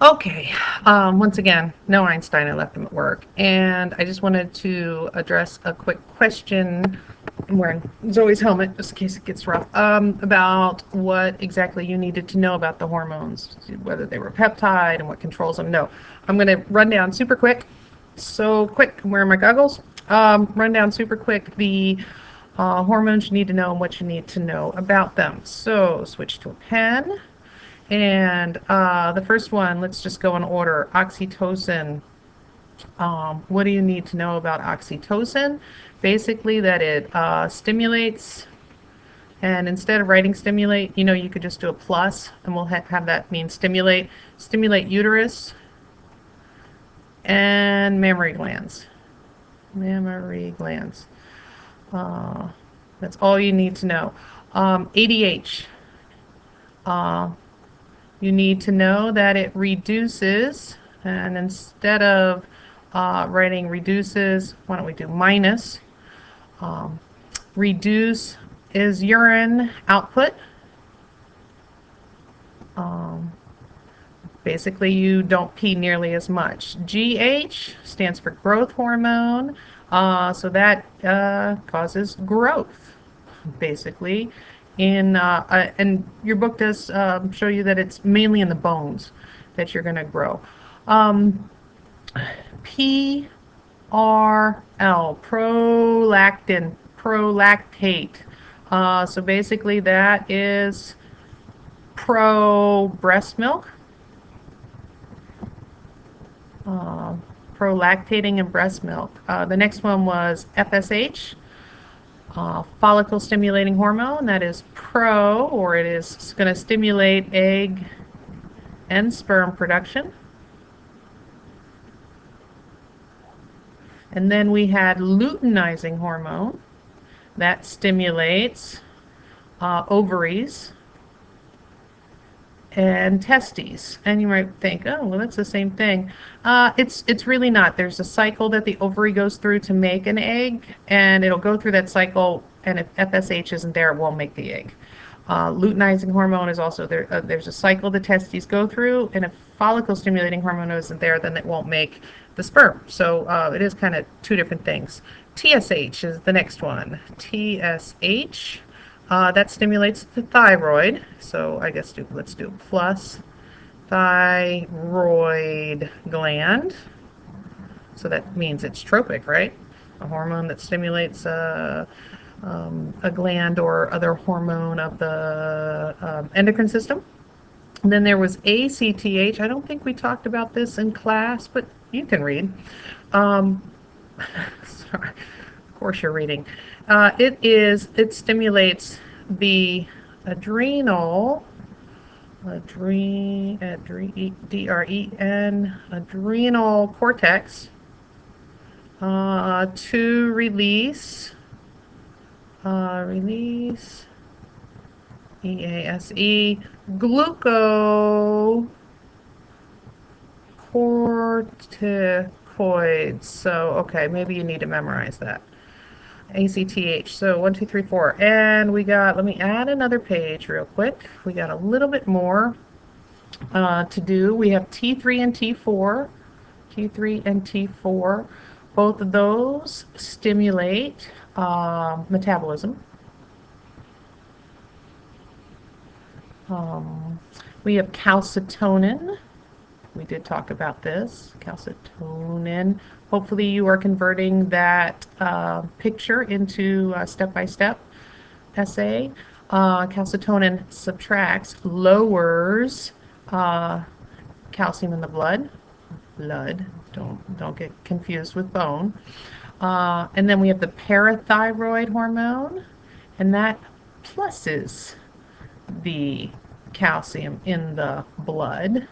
Okay, once again, no Einstein, I left him at work. And I just wanted to address a quick question. I'm wearing Zoe's helmet just in case it gets rough, about what exactly you needed to know about the hormones, whether they were peptide and what controls them. No, I'm going to run down super quick. So quick, I'm wearing my goggles. Run down super quick the hormones you need to know and what you need to know about them. So switch to a pen. And the first one, let's just go in order. Oxytocin. What do you need to know about oxytocin? Basically, that it stimulates, and instead of writing stimulate, you could just do a plus, and we'll have that mean stimulate. Stimulate uterus and mammary glands. Mammary glands. Uh, that's all you need to know. ADH. Uh, You need to know that it reduces, and instead of writing reduces, why don't we do minus? Um, Reduce is urine output. Um, Basically, you don't pee nearly as much. GH stands for growth hormone, so that causes growth, basically. And your book does show you that it's mainly in the bones that you're going to grow. Um, PRL, prolactin, prolactate. So basically, that is pro breast milk, uh, prolactating in breast milk. The next one was FSH, follicle stimulating hormone. That is pro, or it is going to stimulate egg and sperm production. And then we had luteinizing hormone. That stimulates ovaries and testes. And you might think, oh, well, that's the same thing. It's really not. There's a cycle that the ovary goes through to make an egg, and it'll go through that cycle, and if FSH isn't there, it won't make the egg. Luteinizing hormone is also there. There's a cycle the testes go through, and if follicle stimulating hormone isn't there, then it won't make the sperm. So it is kind of two different things. TSH is the next one. TSH. That stimulates the thyroid. So I guess let's do plus thyroid gland. So that means it's tropic, right? A hormone that stimulates a gland or other hormone of the endocrine system. And then there was ACTH. I don't think we talked about this in class, but you can read. Um, sorry, of course you're reading. It stimulates the adrenal, adrenal cortex to release EASE glucocorticoids. So, okay, maybe you need to memorize that. ACTH. So 1, 2, 3, 4. And we got, let me add another page real quick. We got a little bit more to do. We have T3 and T4. T3 and T4. Both of those stimulate metabolism. We have calcitonin. We did talk about this, calcitonin. Hopefully you are converting that picture into a step-by-step essay. Calcitonin subtracts, lowers calcium in the blood. Don't get confused with bone. And then we have the parathyroid hormone, and that pluses the calcium in the blood,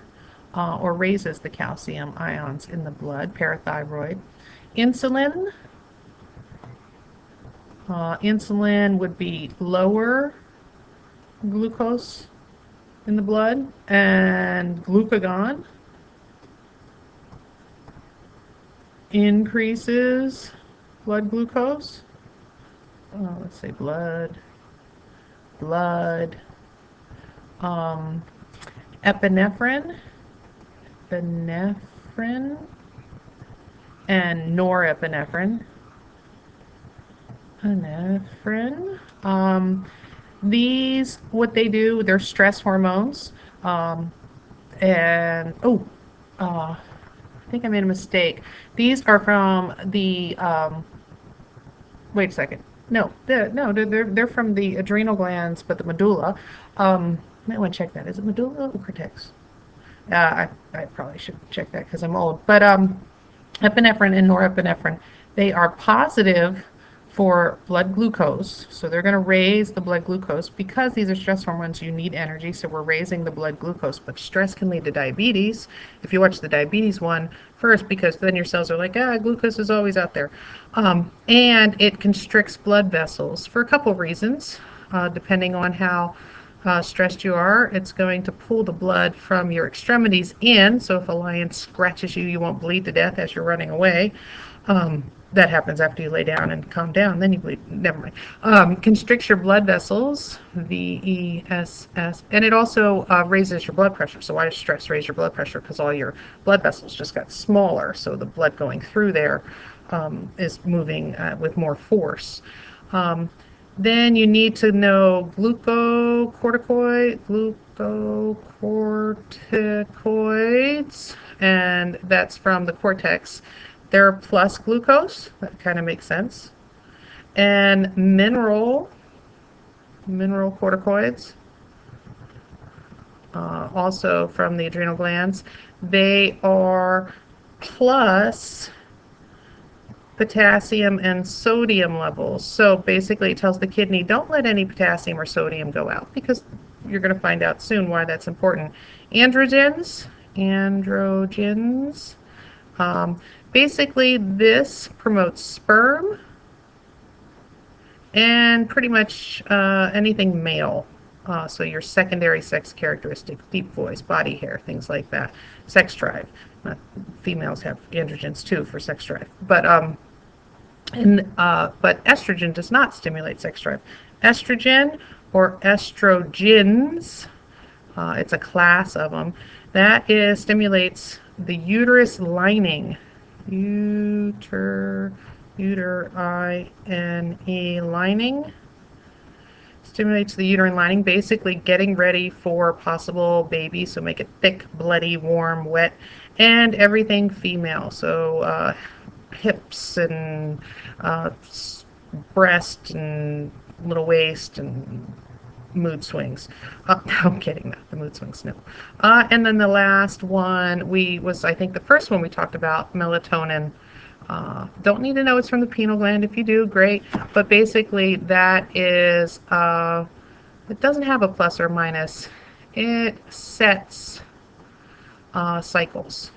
or raises the calcium ions in the blood, parathyroid. Insulin, insulin would be lower glucose in the blood, and glucagon increases blood glucose. Let's say blood. Epinephrine and norepinephrine. Epinephrine. These, what they do, they're stress hormones. Um, and, oh, I think I made a mistake. These are from the, wait a second. No, they're from the adrenal glands, but the medulla. Might want to check that. Is it medulla or cortex? I probably should check that because I'm old. But epinephrine and norepinephrine, they are positive for blood glucose. So they're going to raise the blood glucose because these are stress hormones. You need energy, so we're raising the blood glucose. But stress can lead to diabetes. If you watch the diabetes one first, because then your cells are like, glucose is always out there. And it constricts blood vessels for a couple reasons, depending on how stressed you are. It's going to pull the blood from your extremities in, so if a lion scratches you, you won't bleed to death as you're running away. That happens after you lay down and calm down, then you bleed. Never mind. Constricts your blood vessels, VESS, and it also raises your blood pressure. So why does stress raise your blood pressure? Because all your blood vessels just got smaller, so the blood going through there is moving with more force. Then you need to know glucocorticoids, and that's from the cortex. They're plus glucose, that kind of makes sense. And mineral corticoids, also from the adrenal glands. They are plus potassium and sodium levels. So basically it tells the kidney, don't let any potassium or sodium go out, because you're going to find out soon why that's important. Androgens. Basically this promotes sperm and pretty much anything male. So your secondary sex characteristics, deep voice, body hair, things like that. Sex drive. Females have androgens too for sex drive. But estrogen does not stimulate sex drive. Estrogen or estrogens, it's a class of them, that stimulates the uterus lining. Uterine lining. Stimulates the uterine lining, basically getting ready for possible baby, so make it thick, bloody, warm, wet, and everything female. So hips and breast and little waist and mood swings. No, I'm kidding, not the mood swings, no. And then the last one I think the first one we talked about, melatonin. Don't need to know it's from the pineal gland. If you do, great. But basically that is, it doesn't have a plus or minus. It sets cycles.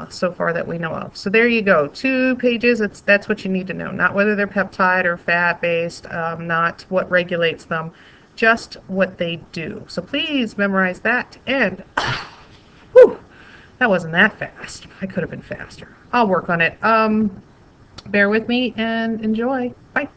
So far that we know of. So there you go. 2 pages. That's what you need to know. Not whether they're peptide or fat-based, not what regulates them, just what they do. So please memorize that. And whew, that wasn't that fast. I could have been faster. I'll work on it. Bear with me and enjoy. Bye.